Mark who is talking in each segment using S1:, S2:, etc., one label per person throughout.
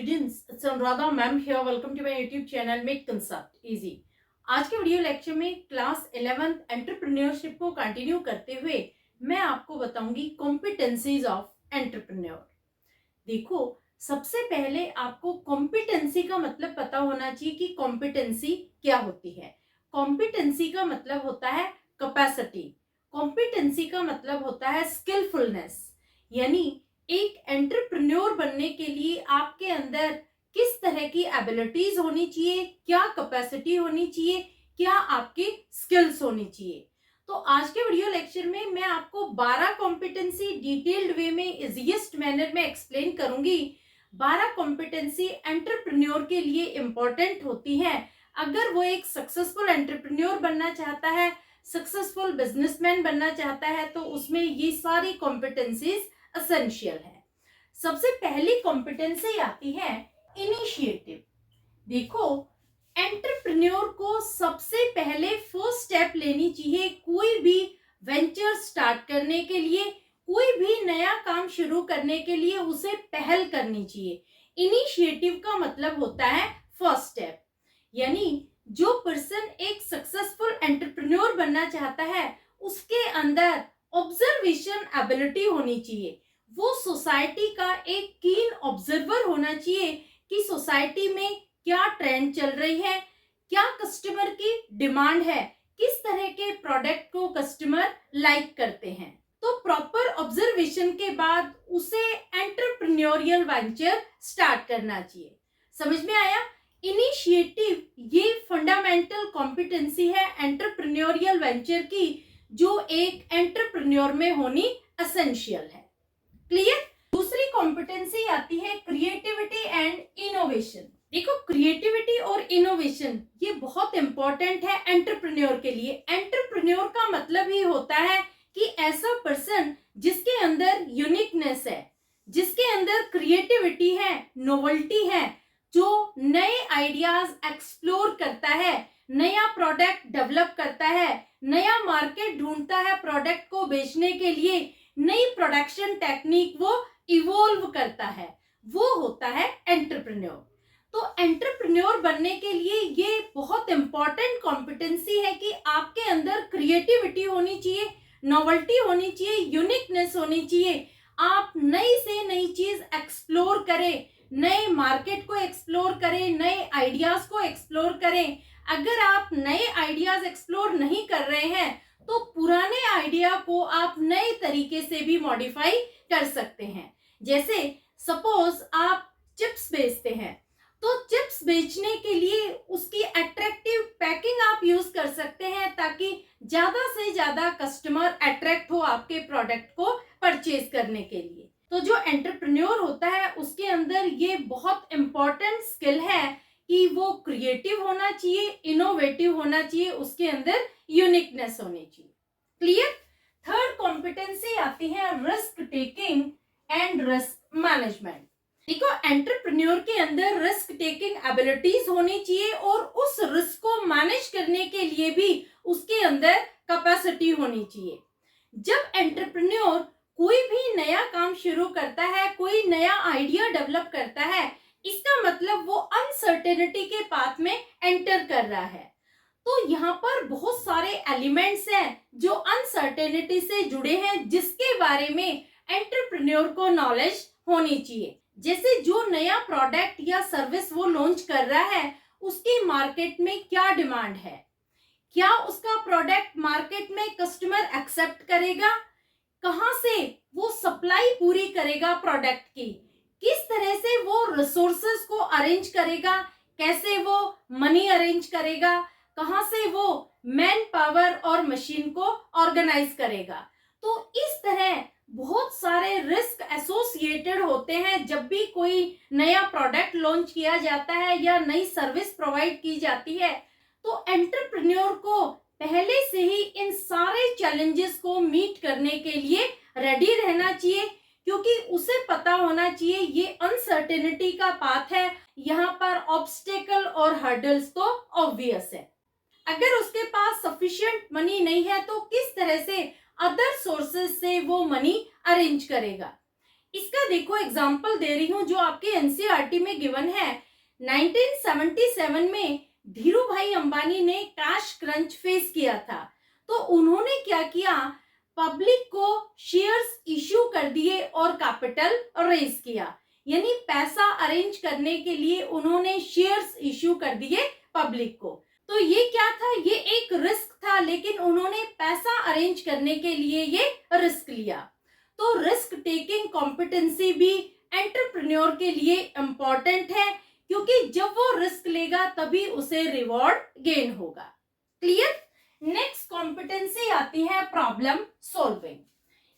S1: students, it's Anuradha ma'am here. Welcome to my YouTube channel Make Concept Easy. आज के video lecture में class 11th entrepreneurship को continue करते हुए मैं आपको बताऊंगी कॉम्पिटेंसीज ऑफ एंटरप्रेन्योर। देखो, सबसे पहले आपको कॉम्पिटेंसी का मतलब पता होना चाहिए कि कॉम्पिटेंसी क्या होती है। कॉम्पिटेंसी का मतलब होता है कैपेसिटी, कॉम्पिटेंसी का मतलब होता है स्किलफुलनेस। यानी एक एंटरप्रेन्योर बनने के लिए आपके अंदर किस तरह की एबिलिटीज होनी चाहिए, क्या कैपेसिटी होनी चाहिए, क्या आपकी स्किल्स होनी चाहिए। तो आज के वीडियो लेक्चर में मैं आपको 12 कॉम्पिटेंसी डिटेल्ड वे में इजीएस्ट मैनर में एक्सप्लेन करूंगी। 12 कॉम्पिटेंसी एंटरप्रेन्योर के लिए इंपॉर्टेंट होती है। अगर वो एक सक्सेसफुल एंटरप्रेन्योर बनना चाहता है, सक्सेसफुल बिजनेसमैन बनना चाहता है, तो उसमें ये सारी कॉम्पिटेंसीज एसेंशियल है। सबसे पहली कॉम्पिटेंसी आती है इनिशिएटिव। देखो, एंटरप्रेन्योर को सबसे पहले फर्स्ट स्टेप लेनी चाहिए कोई भी वेंचर स्टार्ट करने के लिए, कोई भी नया काम शुरू करने के लिए उसे पहल करनी चाहिए। इनिशिएटिव का मतलब होता है फर्स्ट स्टेप। यानी जो पर्सन एक सक्सेसफुल एंटरप्रेन्योर बनना चाहता है उसके अंदर ऑब्जर्वेशन एबिलिटी होनी चाहिए। वो सोसाइटी का एक कीन ऑब्जर्वर होना चाहिए कि सोसाइटी में क्या ट्रेंड चल रही है, क्या कस्टमर की डिमांड है, किस तरह के प्रोडक्ट को कस्टमर लाइक करते हैं। तो प्रॉपर ऑब्जर्वेशन के बाद उसे एंटरप्रेन्योरियल वेंचर स्टार्ट करना चाहिए। समझ में आया? इनिशिएटिव ये फंडामेंटल कॉम्पिटेंसी है एंटरप्रेन्योरियल वेंचर की, जो एक एंटरप्रेन्योर में होनी एसेंशियल है। क्लियर? दूसरी कॉम्पिटेंसी आती है क्रिएटिविटी एंड इनोवेशन। देखो, क्रिएटिविटी और इनोवेशन ये बहुत इंपॉर्टेंट है एंटरप्रेन्योर के लिए। एंटरप्रेन्योर का मतलब ही होता है कि ऐसा पर्सन जिसके अंदर यूनिकनेस है, जिसके अंदर क्रिएटिविटी है, नोवेल्टी है, जो नए आइडियाज एक्सप्लोर करता है, नया प्रोडक्ट डेवलप करता है, नया मार्केट ढूंढता है प्रोडक्ट को बेचने के लिए, नई प्रोडक्शन टेक्निक वो इवॉल्व करता है, वो होता है एंटरप्रेन्योर। तो एंटरप्रेन्योर बनने के लिए ये बहुत इंपॉर्टेंट कॉम्पिटेंसी है कि आपके अंदर क्रिएटिविटी होनी चाहिए, नोवेल्टी होनी चाहिए, यूनिकनेस होनी चाहिए। आप नई से नई चीज एक्सप्लोर करें, नए मार्केट को एक्सप्लोर करें, नए आइडियाज को एक्सप्लोर करें। अगर आप नए आइडियाज एक्सप्लोर नहीं कर रहे हैं तो पुराने आइडिया को आप नए तरीके से भी मॉडिफाई कर सकते हैं। जैसे सपोज आप चिप्स बेचते हैं, तो चिप्स बेचने के लिए उसकी अट्रैक्टिव पैकिंग आप यूज कर सकते हैं ताकि ज्यादा से ज्यादा कस्टमर अट्रैक्ट हो आपके प्रोडक्ट को परचेज करने के लिए। तो जो एंटरप्रेन्योर होता है उसके अंदर ये बहुत इंपॉर्टेंट स्किल है कि वो क्रिएटिव होना चाहिए, इनोवेटिव होना चाहिए, उसके अंदर यूनिकनेस होनी चाहिए। क्लियर? थर्ड कॉम्पिटेंसी आती है risk taking and risk management. देखो, एंटरप्रेन्योर के अंदर रिस्क टेकिंग एबिलिटीज होनी चाहिए और उस रिस्क को मैनेज करने के लिए भी उसके अंदर कैपेसिटी होनी चाहिए। जब एंटरप्रेन्योर कोई भी नया काम शुरू करता है, कोई नया आइडिया डेवलप करता है, इसका मतलब वो अनसर्टेनिटी के पाथ में एंटर कर रहा है। तो यहाँ पर बहुत सारे एलिमेंट्स हैं जो अनसर्टेनिटी से जुड़े हैं, जिसके बारे में एंटरप्रेन्योर को नॉलेज होनी चाहिए। जैसे जो नया प्रोडक्ट या सर्विस वो लॉन्च कर रहा है उसकी मार्केट में क्या डिमांड है, क्या उसका प्रोडक्ट मार्केट में कस्टमर एक्सेप्ट करेगा, कहां से वो सप्लाई पूरी करेगा प्रोडक्ट की, किस तरह से वो रिसोर्सेस को अरेंज करेगा, कैसे वो मनी अरेंज करेगा, कहां से वो मैन पावर और मशीन को ऑर्गेनाइज करेगा। तो इस तरह बहुत सारे रिस्क एसोसिएटेड होते हैं जब भी कोई नया प्रोडक्ट लॉन्च किया जाता है या नई सर्विस प्रोवाइड की जाती है। तो एंटरप्रेन्योर को पहले से ही इन सारे चैलेंजेस को मीट करने के लिए रेडी रहना चाहिए, क्योंकि उसे पता होना चाहिए ये अनसर्टेनिटी का पाथ है, यहाँ पर ऑब्स्टेकल और हर्डल्स तो ऑब्वियस है। अगर उसके पास सफिशिएंट मनी नहीं है तो किस तरह से अदर सोर्सेस से वो मनी अरेंज करेगा। इसका देखो एग्जाम्पल दे रही हूँ जो आपके एनसीईआरटी में गिवन है। 1977 में धीरू भाई अंबानी ने कैश क्रंच फेस किया था, तो उन्होंने क्या किया, पब्लिक को शेयर्स इश्यू कर दिए और कैपिटल रेज किया। यानी पैसा अरेंज करने के लिए उन्होंने शेयर्स इश्यू कर दिए पब्लिक को। तो ये क्या था, ये एक रिस्क था, लेकिन उन्होंने पैसा अरेंज करने के लिए ये रिस्क लिया। तो रिस्क टेकिंग कॉम्पिटेंसी भी एंटरप्रेन्योर के लिए इम्पोर्टेंट है, क्योंकि जब वो रिस्क लेगा तभी उसे रिवॉर्ड गेन होगा। क्लियर। नेक्स्ट कॉम्पिटेंसी आती है प्रॉब्लम सॉल्विंग।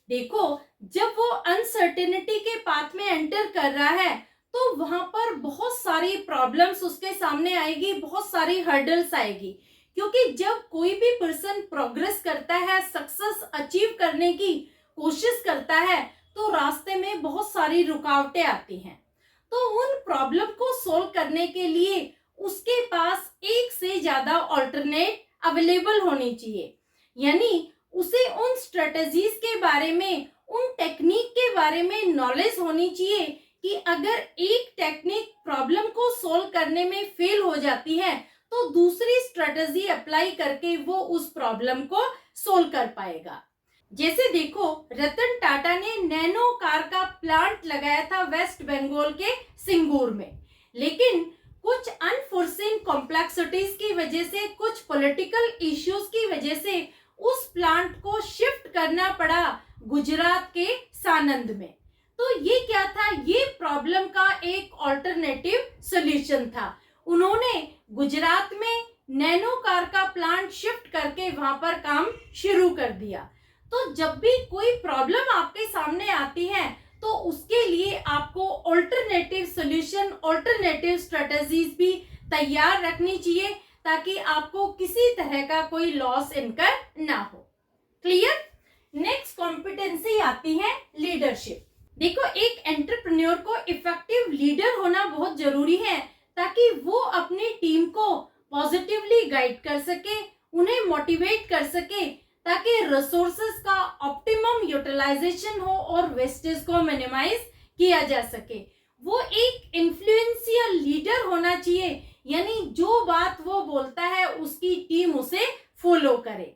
S1: देखो, जब वो अनसर्टेनिटी के पाथ में एंटर कर रहा है तो वहां पर बहुत सारी प्रॉब्लम्स उसके सामने आएगी, बहुत सारी हर्डल्स आएगी, क्योंकि जब कोई भी पर्सन प्रोग्रेस करता है, सक्सेस अचीव करने की कोशिश करता है, तो रास्ते में बहुत सारी रुकावटें आती हैं। तो उन प्रॉब्लम को सोल्व करने के लिए उसके पास एक से ज्यादा ऑल्टरनेट अवेलेबल होनी चाहिए। यानी उसे उन स्ट्रेटजीज के बारे में, उन टेक्निक के बारे में नॉलेज होनी चाहिए कि अगर एक टेक्निक प्रॉब्लम को सोल्व करने में फेल हो जाती है तो दूसरी स्ट्रेटजी अप्लाई करके वो उस प्रॉब्लम को सोल्व कर पाएगा। जैसे देखो, रतन टाटा ने नैनो कार का प्लांट लगाया था वेस्ट बंगाल के सिंगूर में, लेकिन कुछ अनफोर्सीन कॉम्प्लेक्सिटीज की वजह से, कुछ पॉलिटिकल इश्यूज की वजह से उस प्लांट को शिफ्ट करना पड़ा गुजरात के सानंद में। तो ये क्या था, ये प्रॉब्लम का एक ऑल्टरनेटिव सॉल्यूशन था। उन्होंने गुजरात में नैनो कार का प्लांट शिफ्ट करके वहां पर काम शुरू कर दिया। तो जब भी कोई प्रॉब्लम आपके सामने आती है तो उसके लिए आपको ऑल्टरनेटिव सॉल्यूशन, ऑल्टरनेटिव स्ट्रेटजीज भी तैयार रखनी चाहिए, ताकि आपको किसी तरह का कोई लॉस इनकर ना हो। क्लियर। नेक्स्ट कॉम्पिटेंसी आती है लीडरशिप। देखो, एक एंटरप्रेन्योर को इफेक्टिव लीडर होना बहुत जरूरी है, ताकि वो अपनी टीम को पॉजिटिवली गाइड कर सके, उन्हें मोटिवेट कर सके, ताकि रिसोर्सेज का ऑप्टिमम यूटिलाइजेशन हो और वेस्टेज को मिनिमाइज किया जा सके। वो एक इन्फ्लुएंशियल लीडर होना चाहिए, यानी जो बात वो बोलता है उसकी टीम उसे फॉलो करे।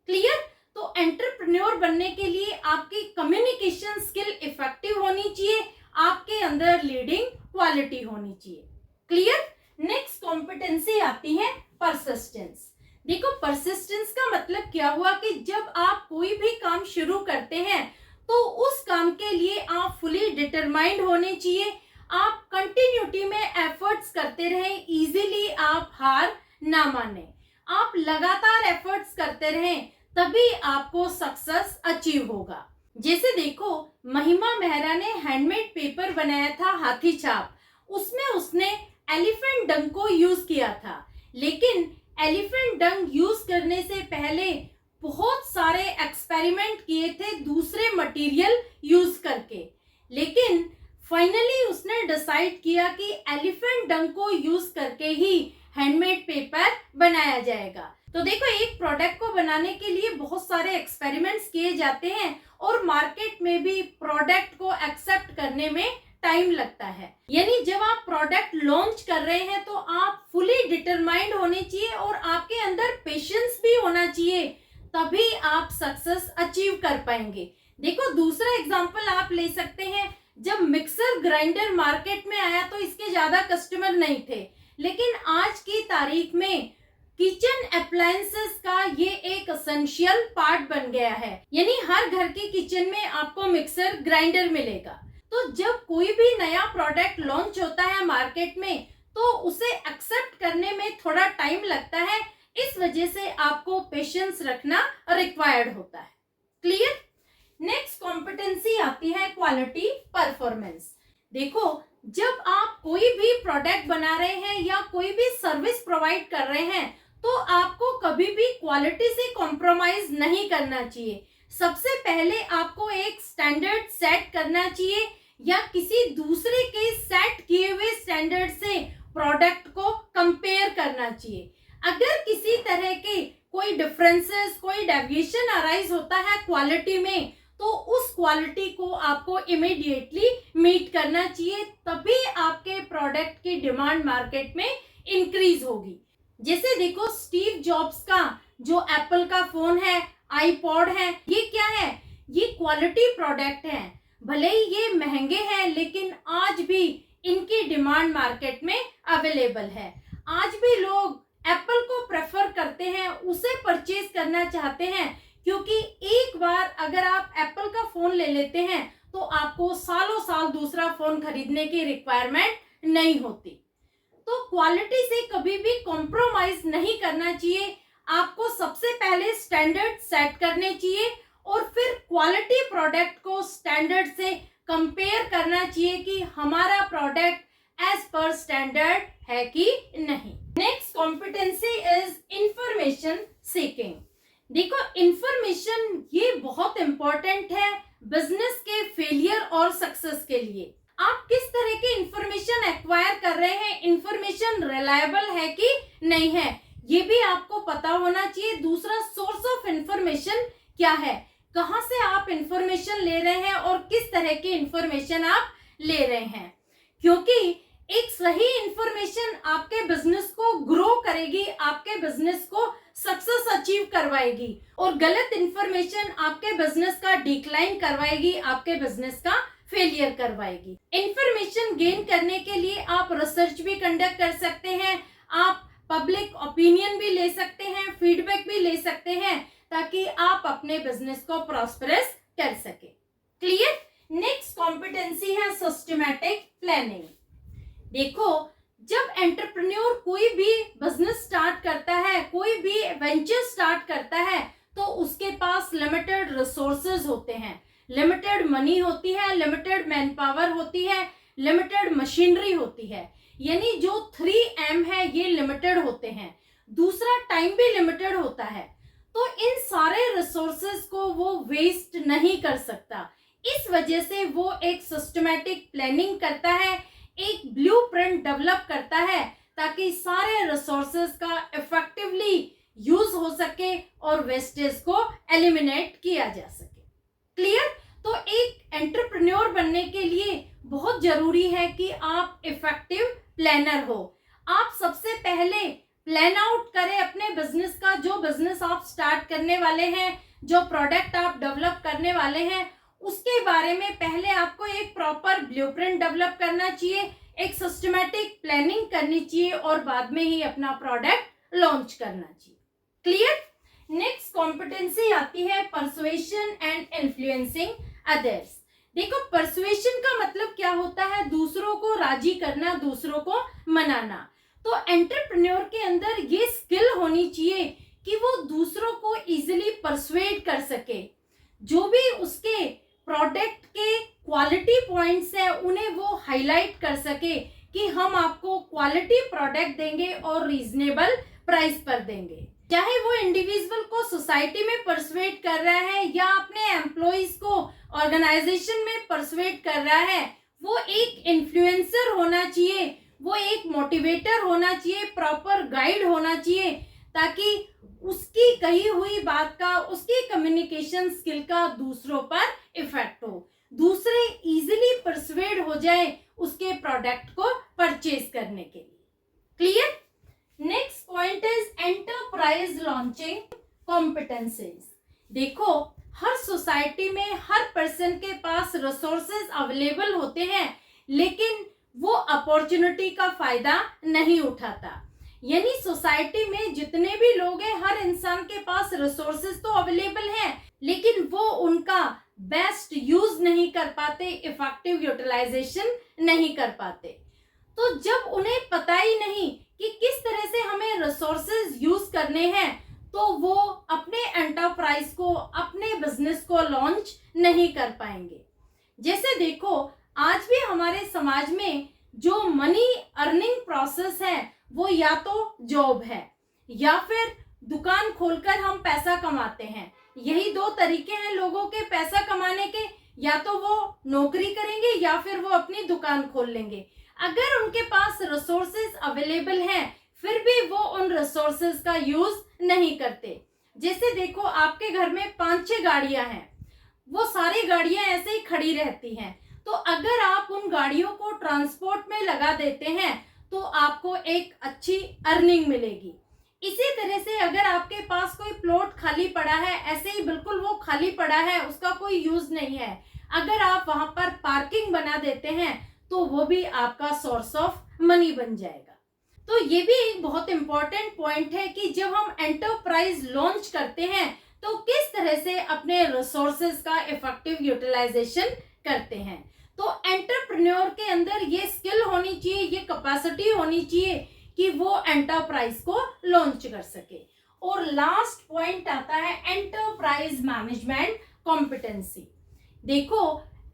S1: क्लियर। तो एंटरप्रेन्योर बनने के लिए आपकी कम्युनिकेशन स्किल इफेक्टिव होनी चाहिए, आपके अंदर लीडिंग क्वालिटी होनी चाहिए। क्लियर। नेक्स्ट कॉम्पिटेंसी आती है परसिस्टेंस। देखो, परसिस्टेंस का मतलब क्या हुआ कि जब आप कोई भी काम शुरू करते हैं तो उस काम के लिए आप फुली डिटरमाइंड होने चाहिए, आप कंटिन्यूटी में एफर्ट्स करते रहें, इजीली आप हार ना माने, आप लगातार एफर्ट्स करते रहें, तभी आपको सक्सेस अचीव होगा। जैसे देखो, महिमा मेहरा ने हैंडमेड पेपर बनाया था हाथी छाप, उसमें उसने एलिफेंट डंग को यूज किया था, लेकिन एलिफेंट डंग यूज करने से पहले बहुत सारे एक्सपेरिमेंट किए थे दूसरे मटेरियल यूज करके, लेकिन फाइनली उसने डिसाइड किया कि एलिफेंट डंग को यूज करके ही हैंडमेड पेपर बनाया जाएगा। तो देखो, एक प्रोडक्ट को बनाने के लिए बहुत सारे एक्सपेरिमेंट्स किए जाते हैं और मार्केट में भी प्रोडक्ट को एक्सेप्ट करने में टाइम लगता है। यानी जब आप प्रोडक्ट लॉन्च कर रहे हैं तो आप फुली डिटरमाइंड होने चाहिए और आपके अंदर पेशेंस भी होना चाहिए, तभी आप सक्सेस अचीव कर पाएंगे। देखो, दूसरा एग्जांपल आप ले सकते हैं, जब मिक्सर ग्राइंडर मार्केट में आया तो इसके ज्यादा कस्टमर नहीं थे, लेकिन आज की तारीख में किचन अप्लायंसेस का ये एक एसेंशियल पार्ट बन गया है। यानी हर घर के किचन में आपको मिक्सर ग्राइंडर मिलेगा। तो जब कोई भी नया प्रोडक्ट लॉन्च होता है मार्केट में तो उसे एक्सेप्ट करने में थोड़ा टाइम लगता है, इस वजह से आपको पेशेंस रखना रिक्वायर्ड होता है। क्लियर। नेक्स्ट कॉम्पिटेंसी आती है क्वालिटी परफॉर्मेंस। देखो, जब आप कोई भी प्रोडक्ट बना रहे हैं या कोई भी सर्विस प्रोवाइड कर रहे हैं तो आपको कभी भी क्वालिटी से कॉम्प्रोमाइज नहीं करना चाहिए। सबसे पहले आपको एक स्टैंडर्ड सेट करना चाहिए या किसी दूसरे के सेट किए हुए स्टैंडर्ड से प्रोडक्ट को कंपेयर करना चाहिए। अगर किसी तरह के कोई डिफरेंसेस, कोई डेविएशन अराइज होता है क्वालिटी में, तो उस क्वालिटी को आपको इमीडिएटली मीट करना चाहिए, तभी आपके प्रोडक्ट की डिमांड मार्केट में इंक्रीज होगी। जैसे देखो, स्टीव जॉब्स का जो एप्पल का फोन है, आईपॉड है, ये क्या है? ये क्वालिटी प्रोडक्ट है। भले ही ये महंगे हैं, लेकिन आज भी इनकी डिमांड मार्केट में अवेलेबल है। आज भी लोग एप्पल को प्रेफर करते हैं, उसे परचेज करना चाहते हैं, क्योंकि एक बार अगर आप एप्पल का फोन ले लेते हैं तो आपको सालों साल दूसरा फोन खरीदने की रिक्वायरमेंट नहीं होती। तो क्वालिटी से कभी भी कॉम्प्रोमाइज नहीं करना चाहिए। आपको सबसे पहले स्टैंडर्ड सेट करने चाहिए और फिर क्वालिटी प्रोडक्ट को स्टैंडर्ड से कंपेयर करना चाहिए कि हमारा प्रोडक्ट एज पर स्टैंडर्ड है कि नहीं। Next competency is information seeking. देखो, इंफॉर्मेशन ये बहुत इंपॉर्टेंट है बिजनेस के फेलियर और सक्सेस के लिए। आप किस तरह की इंफॉर्मेशन एक्वायर कर रहे हैं, इंफॉर्मेशन रिलायबल है कि नहीं है, ये भी आपको पता होना चाहिए। दूसरा, सोर्स ऑफ इंफॉर्मेशन क्या है, कहां से आप इंफॉर्मेशन ले रहे हैं और किस तरह की इंफॉर्मेशन आप ले रहे हैं, क्योंकि एक सही इंफॉर्मेशन आपके बिजनेस को ग्रो करेगी, आपके बिजनेस को सक्सेस अचीव करवाएगी, और गलत इंफॉर्मेशन आपके बिजनेस का डिक्लाइन करवाएगी, आपके बिजनेस का फेलियर करवाएगी। इंफॉर्मेशन गेन करने के लिए आप रिसर्च भी कंडक्ट कर सकते हैं, आप पब्लिक ओपिनियन भी ले सकते हैं, फीडबैक भी ले सकते हैं, ताकि आप अपने बिजनेस को प्रॉस्परस कर सके। क्लियर? नेक्स्ट कॉम्पिटेंसी है सिस्टमैटिक प्लानिंग। देखो, जब एंटरप्रेन्योर कोई भी बिजनेस स्टार्ट करता है, कोई भी वेंचर स्टार्ट करता है, तो उसके पास लिमिटेड रिसोर्सेज होते हैं, लिमिटेड मनी होती है, लिमिटेड मैन पावर होती है, लिमिटेड मशीनरी होती है। यानी जो 3M है ये लिमिटेड होते हैं। दूसरा, टाइम भी लिमिटेड होता है। तो इन सारे रिसोर्सेज को वो वेस्ट नहीं कर सकता। इस वजह से वो एक सिस्टमैटिक प्लानिंग करता है, एक ब्लूप्रिंट डेवलप करता है, ताकि सारे रिसोर्सेज का इफेक्टिवली यूज हो सके और वेस्टेज को एलिमिनेट किया जा सके। क्लियर? तो एक एंटरप्रेन्योर बनने के लिए बहुत जरूरी है कि आप इफेक्टिव प्लानर हो। आप सबसे पहले प्लान आउट करें अपने बिजनेस का, जो बिजनेस आप स्टार्ट करने वाले हैं, जो प्रोडक्ट आप डेवलप करने वाले हैं, उसके बारे में पहले आपको एक प्रॉपर ब्लूप्रिंट डेवलप करना चाहिए, एक सिस्टमैटिक प्लानिंग करनी चाहिए, और बाद में ही अपना प्रोडक्ट लॉन्च करना चाहिए। क्लियर? नेक्स्ट कॉम्पिटेंसी आती है परसुएशन एंड इन्फ्लुएंसिंग अदर्स। देखो, परसुएशन का मतलब क्या होता है? दूसरों को राजी करना, दूसरों को मनाना। तो एंटरप्रेन्योर के अंदर ये स्किल होनी चाहिए कि वो दूसरों को इजीली परसुएड कर सके। जो भी उसके प्रोडक्ट के क्वालिटी पॉइंट्स है, उन्हें वो हाईलाइट कर सके कि हम आपको क्वालिटी प्रोडक्ट देंगे और रीजनेबल प्राइस पर देंगे। चाहे वो इंडिविजुअल को सोसाइटी में परसुएट कर रहा है या अपने एम्प्लॉइज को ऑर्गेनाइजेशन में परसुएट कर रहा है, वो एक इन्फ्लुएंसर होना चाहिए, वो एक मोटिवेटर होना चाहिए, प्रॉपर गाइड होना चाहिए, ताकि उसकी कही हुई बात का, उसकी कम्युनिकेशन स्किल का दूसरों पर इफेक्ट हो, दूसरे इजीली परसुएड हो जाए उसके प्रोडक्ट को परचेज करने के लिए। Clear? Next point is enterprise launching competencies. देखो, हर सोसाइटी में हर पर्सन के पास रिसोर्सेज अवेलेबल होते हैं, लेकिन वो अपॉर्चुनिटी का फायदा नहीं उठाता। यानी सोसाइटी में जितने भी लोग हैं, हर इंसान के पास रिसोर्सेज तो अवेलेबल हैं, लेकिन वो उनका बेस्ट यूज नहीं कर पाते, इफेक्टिव यूटिलाइजेशन नहीं कर पाते। तो जब उन्हें पता ही नहीं कि किस तरह से हमें रिसोर्सेज यूज करने हैं, तो वो अपने एंटरप्राइज को, अपने बिजनेस को लॉन्च नहीं कर पाएंगे। जैसे देखो, आज भी हमारे समाज में जो मनी अर्निंग प्रोसेस है, वो या तो जॉब है या फिर दुकान खोलकर हम पैसा कमाते हैं। यही दो तरीके हैं लोगों के पैसा कमाने के, या तो वो नौकरी करेंगे या फिर वो अपनी दुकान खोल लेंगे। अगर उनके पास रिसोर्सेज अवेलेबल हैं, फिर भी वो उन रिसोर्सेज का यूज नहीं करते। जैसे देखो, आपके घर में 5-6 गाड़ियां हैं, वो सारी गाड़ियां ऐसे ही खड़ी रहती हैं। तो अगर आप उन गाड़ियों को ट्रांसपोर्ट में लगा देते हैं तो आपको एक अच्छी अर्निंग मिलेगी। इसी तरह से अगर आपके पास कोई प्लॉट खाली पड़ा है, ऐसे ही बिल्कुल वो खाली पड़ा है, उसका कोई यूज नहीं है, अगर आप वहां पर पार्किंग बना देते हैं तो वो भी आपका सोर्स ऑफ मनी बन जाएगा। तो ये भी एक बहुत इंपॉर्टेंट पॉइंट है कि जब हम एंटरप्राइज लॉन्च करते हैं तो किस तरह से अपने रिसोर्सेज का इफेक्टिव यूटिलाइजेशन करते हैं। तो एंटरप्रेन्योर के अंदर ये स्किल होनी चाहिए, ये कैपेसिटी होनी चाहिए कि वो एंटरप्राइज को लॉन्च कर सके। और लास्ट पॉइंट आता है एंटरप्राइज मैनेजमेंट कॉम्पिटेंसी। देखो,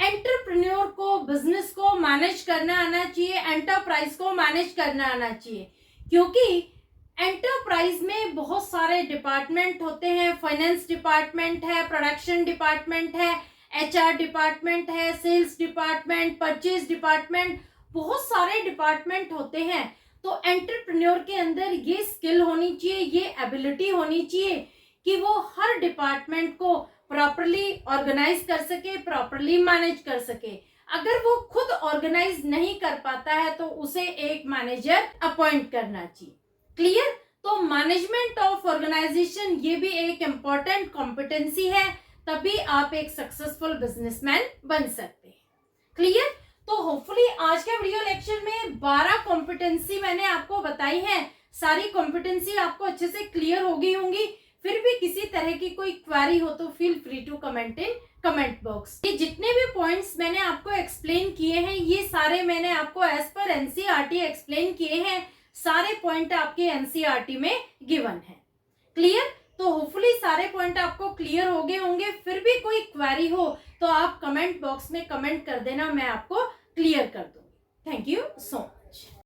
S1: एंटरप्रेन्योर को बिजनेस को मैनेज करना आना चाहिए, एंटरप्राइज को मैनेज करना आना चाहिए, क्योंकि एंटरप्राइज में बहुत सारे डिपार्टमेंट होते हैं। फाइनेंस डिपार्टमेंट है, प्रोडक्शन डिपार्टमेंट है, एचआर डिपार्टमेंट है, सेल्स डिपार्टमेंट, परचेज डिपार्टमेंट, बहुत सारे डिपार्टमेंट होते हैं। तो एंटरप्रेन्योर के अंदर ये स्किल होनी चाहिए, ये एबिलिटी होनी चाहिए कि वो हर डिपार्टमेंट को प्रॉपरली ऑर्गेनाइज कर सके, प्रॉपरली मैनेज कर सके। अगर वो खुद ऑर्गेनाइज नहीं कर पाता है तो उसे एक मैनेजर अपॉइंट करना चाहिए। क्लियर? तो मैनेजमेंट ऑफ ऑर्गेनाइजेशन ये भी एक इम्पॉर्टेंट कॉम्पिटेंसी है, तभी आप एक सक्सेसफुल बिजनेसमैन बन सकते हैं। क्लियर? तो होपफुली आज के वीडियो लेक्चर में 12 कॉम्पिटेंसी मैंने आपको बताई है। सारी कॉम्पिटेंसी आपको अच्छे से क्लियर हो गई होंगी। फिर भी किसी तरह की कोई क्वेरी हो तो feel free to comment in comment box. ये जितने भी पॉइंट्स मैंने आपको एक्सप्लेन किए हैं, ये सारे मैंने आपको एज पर एनसीईआरटी एक्सप्लेन किए हैं। सारे पॉइंट आपके एनसीईआरटी में गिवन है। क्लियर? तो होपफुली सारे पॉइंट आपको क्लियर हो गए होंगे। फिर भी कोई क्वेरी हो तो आप कमेंट बॉक्स में कमेंट कर देना, मैं आपको क्लियर कर दूंगी। Thank you so much.